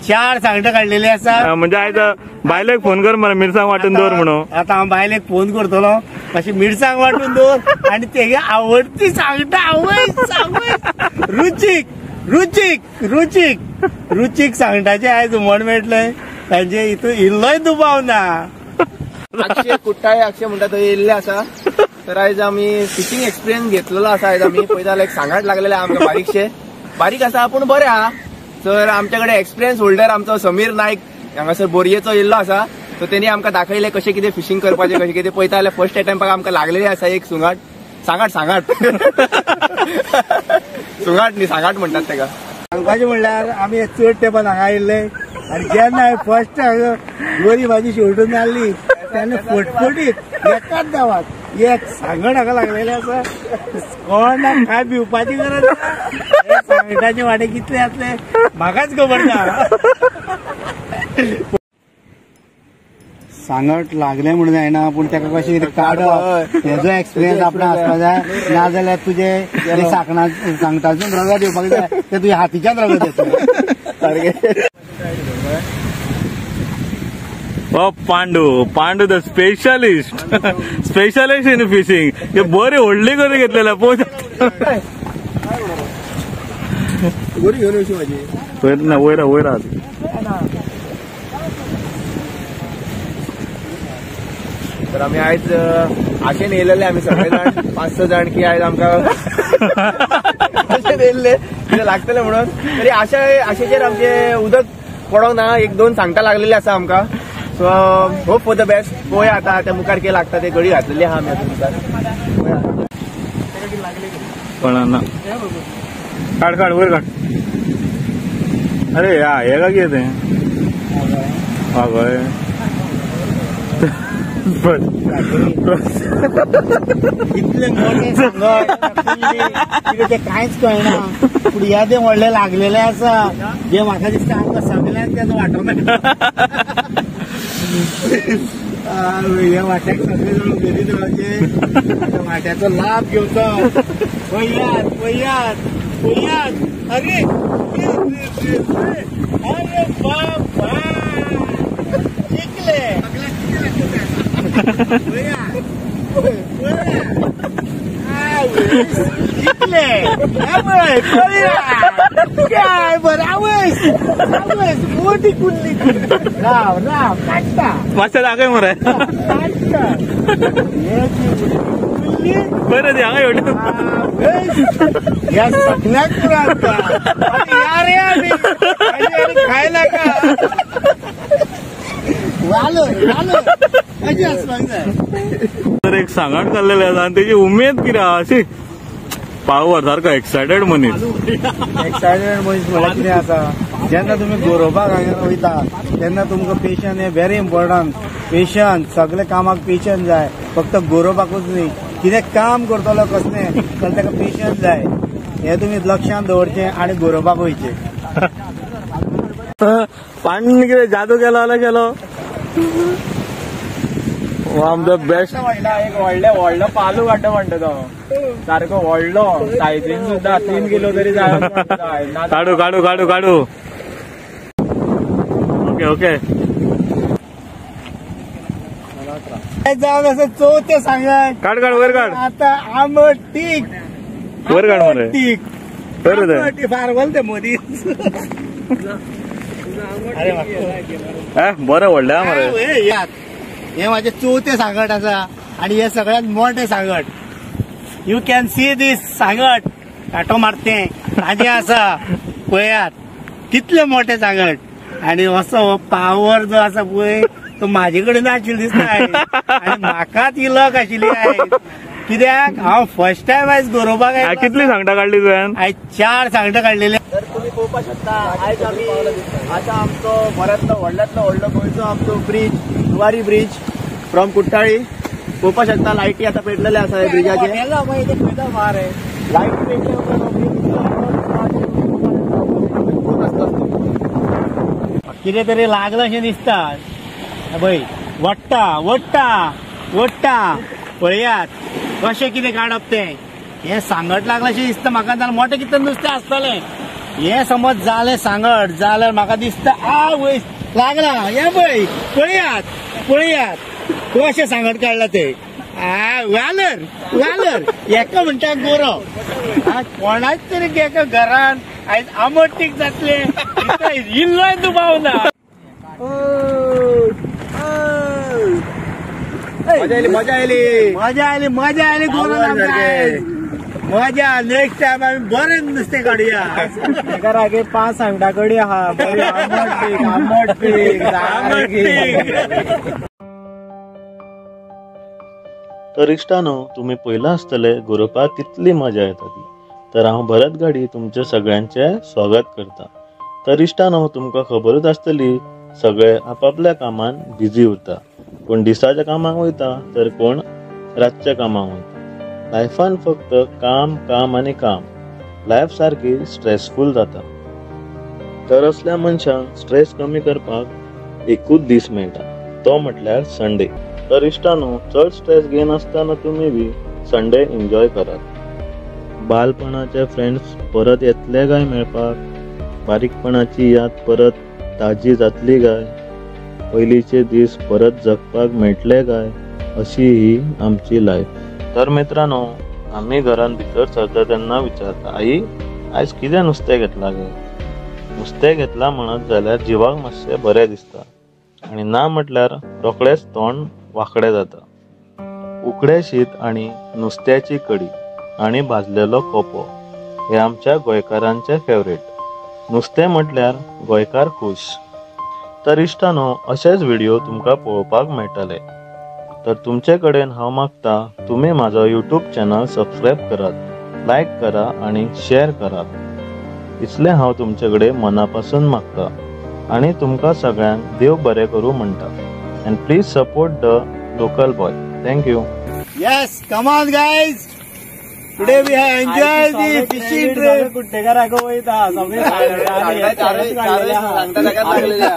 4 सांगटा काढलेली आसा. म्हणजे आयज बायलेक फोन कर मरे मिरसांग वाटून दवर म्हणून. आता हांव बायलेक फोन करतलो मातशी मिरसांग वाटून दवर आणि तेगे आवडती सांगटा रुचीक रुचीक रुचीक रुचीक सांगटाचे आयज हुमण मेळटले. तांचे हितून इल्लोय दुबाव ना. अक्षय कुट्टाळे अक्षय म्हणटा थंय येयल्ले आसा. तर आयज आमी फिशींग एक्सपिरियन्स घेतलेलो आसा. आयज आमी पळयता लायक सांगाट लागलेले आमकां बारीकशे बारीक आसा पूण बरें आहा. तर आमच्या कडेन एक्सपिरियन्स होल्डर आमचो समीर नायक हांगासर बोरयेचो येयल्लो आसा. सो तेणी आमकां दाखयलें कशें कितें फिशींग करपाचें कशें कितें. पळयता जाल्यार फर्स्ट अटेम्पाक आमकां लागलेली आसा एक सुंगाट. सांगाट सुंगाट न्ही सांगाट म्हणटात तेका. सांगपाचें म्हणल्यार आमी चड तेंपान हांगा आयिल्ले आनी जेन्ना हांवें फर्स्ट बरी भाजी शेवटून जाल्ली तेन्ना फटफटीत एकाच दावात एक सांगट हाका लागलेले आसा. कोणाक काय भिवपाची गरज ना. सांगटाचे वाटे कितले आसले म्हाकाच खबर ना. सांगट लागले म्हणून जायना पूण तेका कशें कितें काडप हेजो एक्सपिरियन्स आपणा आसपाक जाय. नाजाल्यार तुजे सांगटासून रगत येवपाक जाय ते तुज्या हातीच्यान रगत येतले. सारकें. Pandu the specialist in fishing. हे बरी व्हडली करून घेतलेल्या पोच बरी घेवन येवची माझी. वयर तर आमी आयज आशेन येयलेले आमी सगळे जाण 5-6 जाण की आयज आमकां आशेन येयल्ले कितें लागतले म्हणून. तरी आशेचेर आमचे उदक पडोंक ना. 1-2 सांगटा लागलेले आसा आमकां. So hope for the best. पळोवया आतां त्या मुखार कितें लागता ते घडी घातलेली आहा आमी आतां मुखार. कळना काड वयर काड. अरे या हे का कितें हय इतले मोठे सांगट कितें ते कांयच कळना पूण ह्या ते व्हडले लागलेले आसा जे म्हाका दिसता आमकां सगळ्यांक तेजो वांटो मेळटा. ह्या वाट्याक सगळे जाण उमेदी देवाचे वाट्याचो लाभ घेवचो. पळयात अरे अरे बाबा जिंकले. जिंकले काय बरं आवस मोठी कुल्ली. राव काढता मातशें दाखय मरे बरं ते हांगा येवं या सगळ्याक रे आमी खायला का अशी आसपाक जाय. तर एक सांगाट काडलेले आसा आनी तेजी उमेद कितें आहा अशी पावर सारको एक्सायटेड मनीस. एक्सायटेड मनीस म्हळ्यार कितें आसा जेन्ना तुमी गरोवपाक हांगा वयता तेन्ना तुमकां पेशन्स हें व्हेरी इम्पॉर्टंट. पेशन्स सगळे कामाक पेशन्स जाय. फक्त गरोवपाकूच न्ही कितें काम करतलो कसलें जाल्यार ताका पेशन्स जाय. हें तुमी लक्षांत दवरचें आनी गरोवपाक वयचें. पांडून कितें जादू केलो आमचो बेस्ट. एक व्हडलो पालू काडटा म्हणटा तो सारको व्हडलो सायजीन सुद्धा 3 किलो तरी जाय. काडू ओके जावन असं चवथे सांगात काड वयर काड. आता आमटीक वयर काड मरे टीक फारवल ते मोदी. बरें व्हडलें आहा मरे. हे माझे चवथे सांगट आसा आणि हे सगळ्यात मोठे सांगट. यू कॅन सी दीस सांगट काटो मारते ताजे आसा पळयात कितले मोठे सांगट आणि असो पावर जो आसा पळय तो म्हाजे कडेन आशिल्लो दिसता आनी म्हाकाच ही लक आशिल्ली आयज. कित्याक हांव फर्स्ट टायम आयज गरोवपाक आयलो. कितली सांगटा काडली तुवें? आयज 4 सांगटा काडलेले. तर तुम्ही पळोवपाक शकता आयज आमी आतां आमचो बऱ्यांतलो व्हडल्यांतलो गोंयचो आमचो bridge Zuari bridge from Cortalim पळोवपाक शकता. लायटी आतां पेटलेले आसा ह्या ब्रिजाचेर. कितें तरी लागलं अशें दिसता पळय. वट्टा पळयात कशें कितें काडप तें. हें सांगट लागलाशें दिसता म्हाका. जाल्यार मोठें कितें नुस्तें आसतलें हे समज जालें सांगड जाल्यार म्हाका दिसता वय लागला हे पळय पळयात कशें सांगड काडला ते वालर हेका म्हणटा गोरो कोणाच तरी एका घरान आयज आमटीक जातले इल्लोय दुबावना. मजा आयली गोरो मजा. नेक्स्ट टाइम आम्ही बरें नुस्तें काडुया. घरागे 5 सांगटा कडी आहा आंबट पीक. तर इश्टानो तुम्ही पयला आसतले गरोवपाक कितली मजा येता ती. तर हांव भरत गाडी तुमचे सगळ्यांचे स्वागत करता. तर इश्टानो तुमकां खबरूच आसतली सगळे आपापल्या कामान बिजी उरता. कोण दिसाच्या कामाक वयता तर कोण रातच्या कामाक वयता. लायफान फक्त काम काम आनी काम. लायफ सारकी स्ट्रेसफुल जाता. तर असल्या मनशांक स्ट्रेस कमी करपाक एकूच दीस मेळटा तो म्हटल्यार संडे. तर इश्टानो चड स्ट्रेस घेनासतना तुम्ही बी संडे एन्जॉय करात. बालपणाचे फ्रेंड्स परत येतले काय मेळपाक. बारीकपणाची याद परत ताजी जातली काय. पयलींचे दीस परत जगपाक मेळटले काय. अशी ही आमची लायफ. तर मित्रांनो आम्ही घरान भितर सरता तेन्ना विचारता आई आयज कितें नुस्तें घेतला गे. नुस्तें घेतला म्हणत जाल्यार जिवाक मातशें बरें दिसता आनी ना म्हटल्यार रोखडेंच तोंड वांकडें जाता. उकडे शीत आनी नुस्त्याची कडी आनी भाजलेलो कोपो हे आमच्या गोंयकारांचे फेवरेट. नुस्तें म्हटल्यार गोंयकार खूश. तर इश्टानो अशेच व्हिडिओ तुमकां पळोवपाक मेळटले. तर तुमचे कडेन हांव मागता तुम्ही माझा यूट्यूब चॅनल सबस्क्राईब करात, लाईक करा आणि शेअर करात. इतले हांव तुमचे कडेन मनापासून मागता आणि तुमकां सगळ्यांक देव बरें करूं म्हणटा. And please support the local boy. Thank you. Yes, come on guys. Today we have enjoyed the fishing trip. कुट्टेकाराक वयता सगळे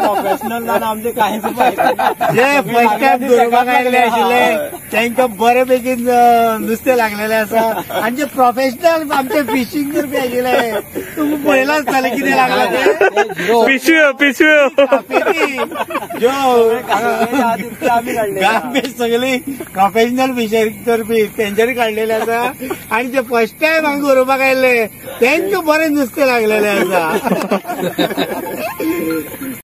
प्रोफेशनल आमचे कांयच जे फर्स्ट टाइम गरोवपाक आयिल्ले आशिल्ले तांकां बरे बेगीन नुस्तें लागलेले आसा आनी जे प्रोफेशनल आमचे फिशिंग करपी आशिल्ले तुमी पळयला आसतले कितें लागला ते पिशव्यो गार्बेज सगळी प्रोफेशनल फिशिंग करपी तेंच्यांनी काडलेले आसा आनी जे फर्स्ट टाइम हांगा गरोवपाक आयिल्ले तांकां बरें नुस्तें लागलेलें आसा.